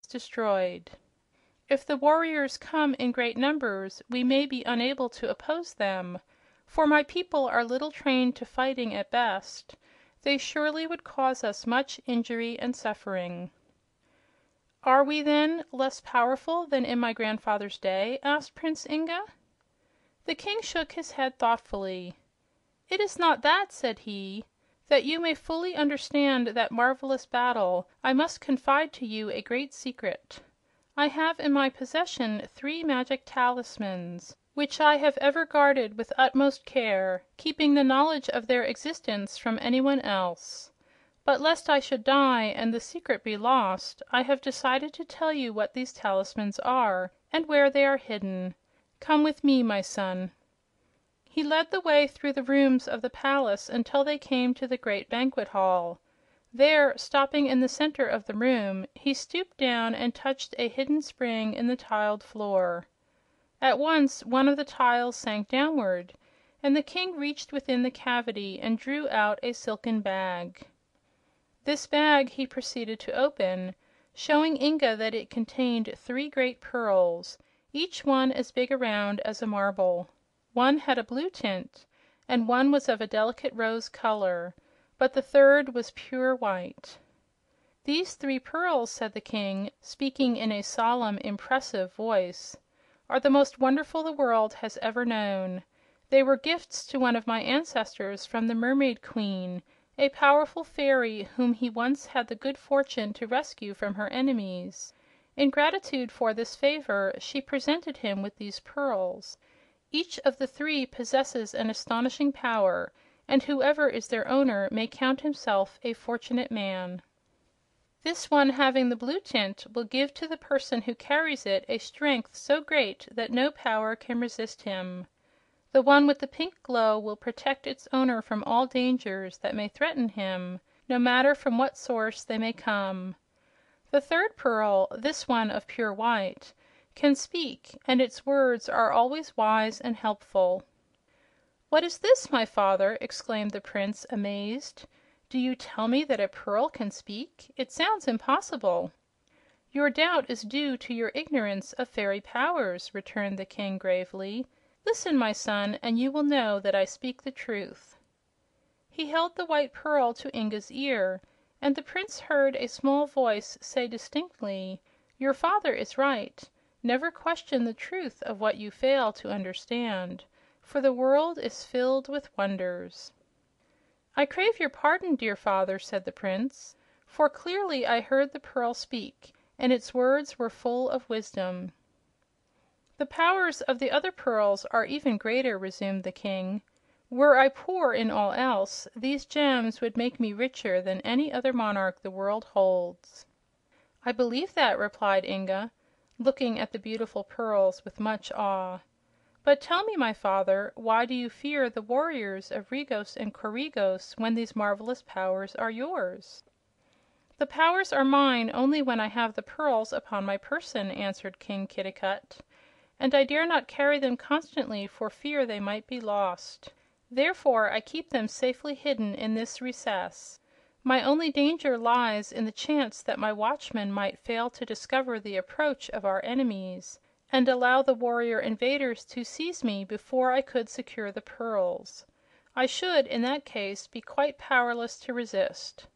destroyed. If the warriors come in great numbers, we may be unable to oppose them, for my people are little trained to fighting at best. They surely would cause us much injury and suffering." "Are we, then, less powerful than in my grandfather's day?" asked Prince Inga. The king shook his head thoughtfully. "It is not that," said he. "That you may fully understand that marvelous battle, I must confide to you a great secret. I have in my possession 3 magic talismans, which I have ever guarded with utmost care, keeping the knowledge of their existence from anyone else. But lest I should die and the secret be lost, I have decided to tell you what these talismans are and where they are hidden. Come with me, my son." He led the way through the rooms of the palace until they came to the great banquet hall. There, stopping in the center of the room, he stooped down and touched a hidden spring in the tiled floor. At once one of the tiles sank downward, and the king reached within the cavity and drew out a silken bag. This bag he proceeded to open, showing Inga that it contained 3 great pearls, each one as big around as a marble. One had a blue tint, and one was of a delicate rose color, but the third was pure white. "These 3 pearls," said the king, speaking in a solemn, impressive voice, "are the most wonderful the world has ever known. They were gifts to one of my ancestors from the Mermaid Queen, a powerful fairy whom he once had the good fortune to rescue from her enemies. In gratitude for this favor, she presented him with these pearls. Each of the 3 possesses an astonishing power, and whoever is their owner may count himself a fortunate man. This one having the blue tint will give to the person who carries it a strength so great that no power can resist him. The one with the pink glow will protect its owner from all dangers that may threaten him, no matter from what source they may come. The third pearl, this one of pure white, can speak, and its words are always wise and helpful." "What is this, my father?" exclaimed the prince, amazed. "Do you tell me that a pearl can speak? It sounds impossible." "Your doubt is due to your ignorance of fairy powers," returned the king gravely. "Listen, my son, and you will know that I speak the truth." He held the white pearl to Inga's ear, and the prince heard a small voice say distinctly: "Your father is right. Never question the truth of what you fail to understand, for the world is filled with wonders." "I crave your pardon, dear father," said the prince, "for clearly I heard the pearl speak, and its words were full of wisdom." "The powers of the other pearls are even greater," resumed the king. "Were I poor in all else, these gems would make me richer than any other monarch the world holds." "I believe that," replied Inga, looking at the beautiful pearls with much awe. "But tell me, my father, why do you fear the warriors of Regos and Coregos when these marvelous powers are yours?" "The powers are mine only when I have the pearls upon my person," answered King Kitticut, "and I dare not carry them constantly for fear they might be lost. Therefore I keep them safely hidden in this recess. My only danger lies in the chance that my watchmen might fail to discover the approach of our enemies and allow the warrior invaders to seize me before I could secure the pearls. I should, in that case, be quite powerless to resist.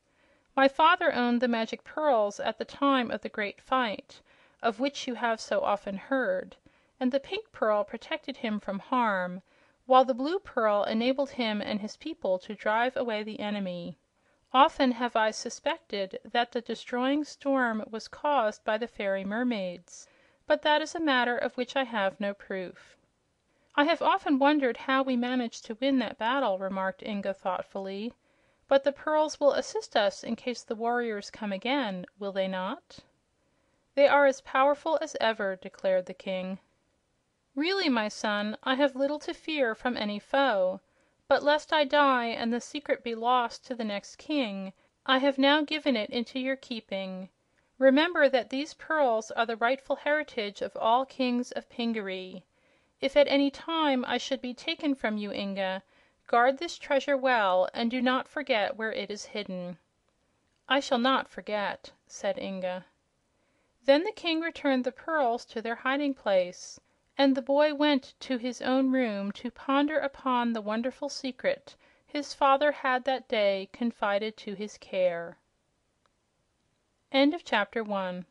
My father owned the magic pearls at the time of the great fight, of which you have so often heard, and the pink pearl protected him from harm, while the blue pearl enabled him and his people to drive away the enemy. Often have I suspected that the destroying storm was caused by the fairy mermaids, but that is a matter of which I have no proof." "I have often wondered how we managed to win that battle," remarked Inga thoughtfully. "But the pearls will assist us in case the warriors come again, will they not?" "They are as powerful as ever," declared the king. "Really, my son, I have little to fear from any foe. But lest I die and the secret be lost to the next king, I have now given it into your keeping. Remember that these pearls are the rightful heritage of all kings of Pingaree. If at any time I should be taken from you, Inga, guard this treasure well and do not forget where it is hidden." "I shall not forget," said Inga. Then the king returned the pearls to their hiding place, and the boy went to his own room to ponder upon the wonderful secret his father had that day confided to his care. Chapter 2